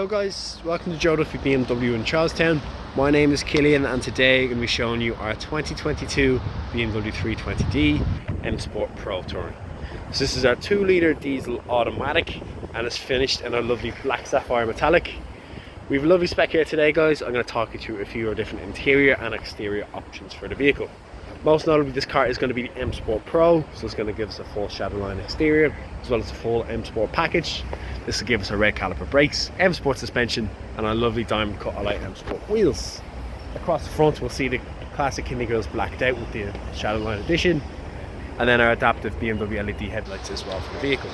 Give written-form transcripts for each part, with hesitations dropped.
Hello guys, welcome to Joe Duffy BMW in Charlestown. My name is Killian and today I'm going to be showing you our 2022 BMW 320D M Sport Pro Touring. So this is our 2-litre diesel automatic and it's finished in a lovely black sapphire metallic. We have a lovely spec here today guys. I'm going to talk you through a few different interior and exterior options for the vehicle. Most notably, this car is going to be the M Sport Pro, so it's going to give us a full Shadowline exterior as well as a full M Sport package. This will give us a red caliper brakes, M Sport suspension and our lovely diamond cut alloy M Sport wheels. Across the front we'll see the classic kidney grills blacked out with the Shadowline edition, and then our adaptive BMW LED headlights as well for the vehicle.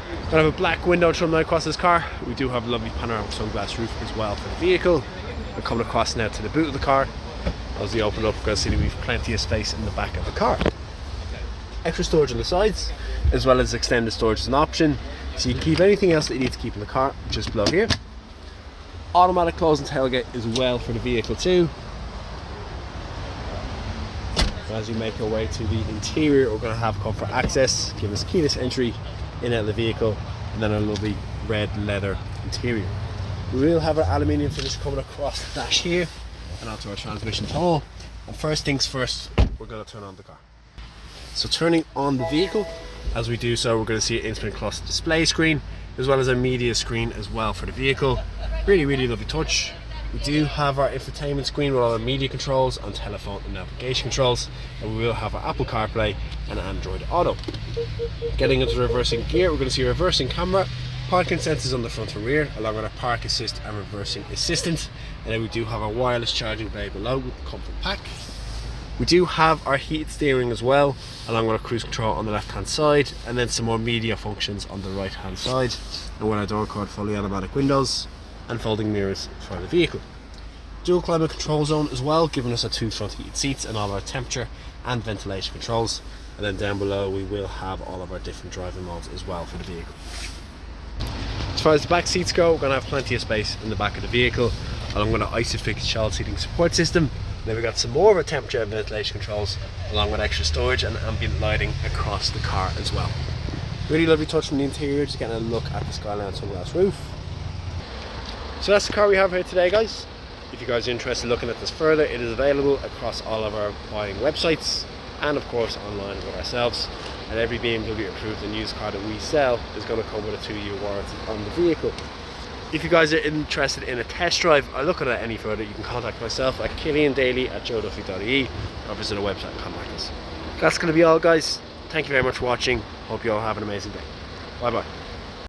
We're going to have a black window trim now across this car. We do have a lovely panoramic sunglass roof as well for the vehicle. We're coming across now to the boot of the car. As we open up, we're going to see that we have plenty of space in the back of the car. Extra storage on the sides, as well as extended storage is an option. So you can keep anything else that you need to keep in the car just below here. Automatic closing tailgate as well for the vehicle too. As we make our way to the interior, we're going to have comfort access, give us keyless entry in and out of the vehicle, and then a lovely red leather interior. We will have our aluminium finish coming across the dash here and onto our transmission tunnel. And first things first, we're going to turn on the car. So turning on the vehicle, as we do so we're going to see an instrument cluster display screen as well as a media screen as well for the vehicle. Really lovely touch. We do have our infotainment screen with all our media controls and telephone and navigation controls, and we will have our Apple CarPlay and Android Auto. Getting into the reversing gear, we're going to see a reversing camera, parking sensors on the front and rear, along with our park assist and reversing assistant. And then we do have a wireless charging bay below with the comfort pack. We do have our heated steering as well, along with our cruise control on the left hand side, and then some more media functions on the right hand side, and with our door card fully automatic windows and folding mirrors for the vehicle. Dual climate control zone as well, giving us our 2 front heated seats and all our temperature and ventilation controls. And then down below we will have all of our different driving modes as well for the vehicle. As far as the back seats go, we're going to have plenty of space in the back of the vehicle, along with an ISOFIX child seating support system. Then we've got some more of our temperature and ventilation controls, along with extra storage and ambient lighting across the car as well. Really lovely touch from the interior, just getting a look at the Skyline sunglass roof. So that's the car we have here today guys. If you guys are interested in looking at this further, it is available across all of our buying websites and of course online with ourselves. And every BMW approved and used car that we sell is going to come with a 2-year warranty on the vehicle. If you guys are interested in a test drive or looking at any further, you can contact myself at killiandaily@joeduffy.ie or visit our website and contact us. That's going to be all guys. Thank you very much for watching. Hope you all have an amazing day. Bye bye.